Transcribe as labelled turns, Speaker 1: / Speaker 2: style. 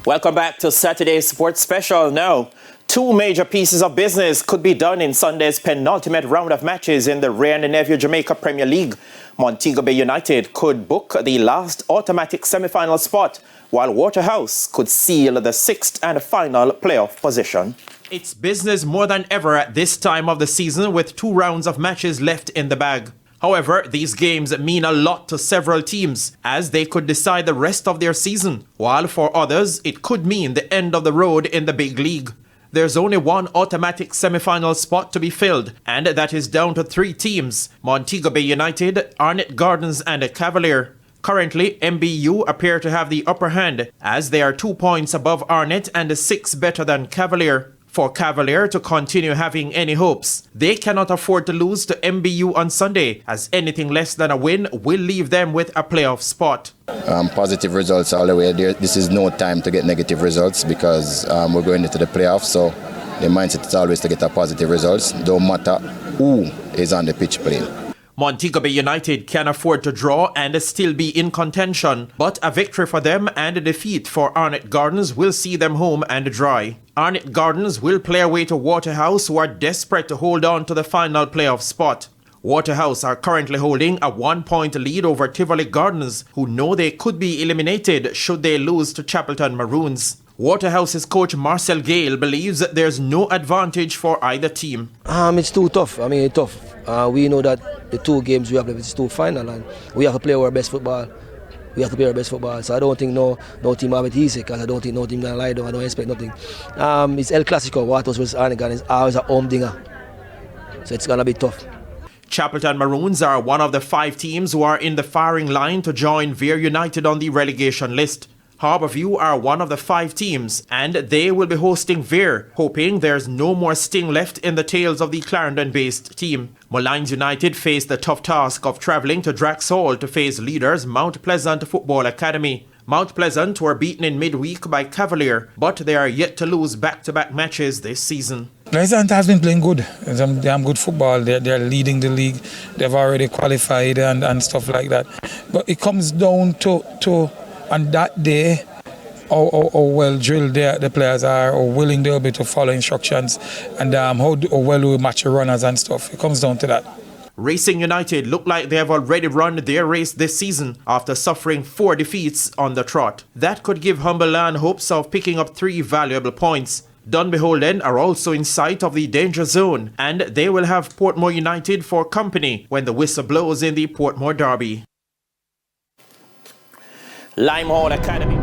Speaker 1: Welcome back to Saturday's Sports Special. Now, two major pieces of business could be done in Sunday's penultimate round of matches in the Ray and Nephew Jamaica Premier League. Montego Bay United could book the last automatic semi-final spot, while Waterhouse could seal the sixth and final playoff position. It's business more than ever at this time of the season, with 2 rounds of matches left in the bag. However, these games mean a lot to several teams, as they could decide the rest of their season, while for others, it could mean the end of the road in the big league. There's only one automatic semi-final spot to be filled, and that is down to 3 teams: Montego Bay United, Arnett Gardens and Cavalier. Currently, MBU appear to have the upper hand, as they are 2 points above Arnett and 6 better than Cavalier. For Cavalier to continue having any hopes, they cannot afford to lose to MBU on Sunday, as anything less than a win will leave them with a playoff spot.
Speaker 2: Positive results all the way. This is no time to get negative results, because we're going into the playoffs, so the mindset is always to get a positive results, no matter who is on the pitch playing.
Speaker 1: Montego Bay United can afford to draw and still be in contention, but a victory for them and a defeat for Arnett Gardens will see them home and dry. Arnett Gardens will play away to Waterhouse, who are desperate to hold on to the final playoff spot. Waterhouse are currently holding a 1-point lead over Tivoli Gardens, who know they could be eliminated should they lose to Chapelton Maroons. Waterhouse's coach Marcel Gale believes that there's no advantage for either team.
Speaker 3: It's too tough. It's tough. We know that the 2 games we have left is 2 final, and we have to play our best football. So I don't think no team have it easy, because I don't think no team gonna lie down. I don't expect nothing. It's El Clasico. Waterhouse versus Arnett Gardens is always a home dinger, so it's gonna be tough.
Speaker 1: Chapelton Maroons are one of the 5 teams who are in the firing line to join Vere United on the relegation list. Harbourview are one of the 5 teams, and they will be hosting Vere, hoping there's no more sting left in the tails of the Clarendon-based team. Moulins United face the tough task of travelling to Draxall to face leaders Mount Pleasant Football Academy. Mount Pleasant were beaten in midweek by Cavalier, but they are yet to lose back-to-back matches this season.
Speaker 4: Pleasant has been playing good. Some damn good football. They're leading the league. They've already qualified and stuff like that. But it comes down to on that day, how well drilled the players are, how willing they'll be to follow instructions, and how well we match the runners and stuff. It comes down to that.
Speaker 1: Racing United look like they have already run their race this season after suffering 4 defeats on the trot. That could give Humberland hopes of picking up 3 valuable points. Dunbeholden are also in sight of the danger zone, and they will have Portmore United for company when the whistle blows in the Portmore Derby. Limehall Academy.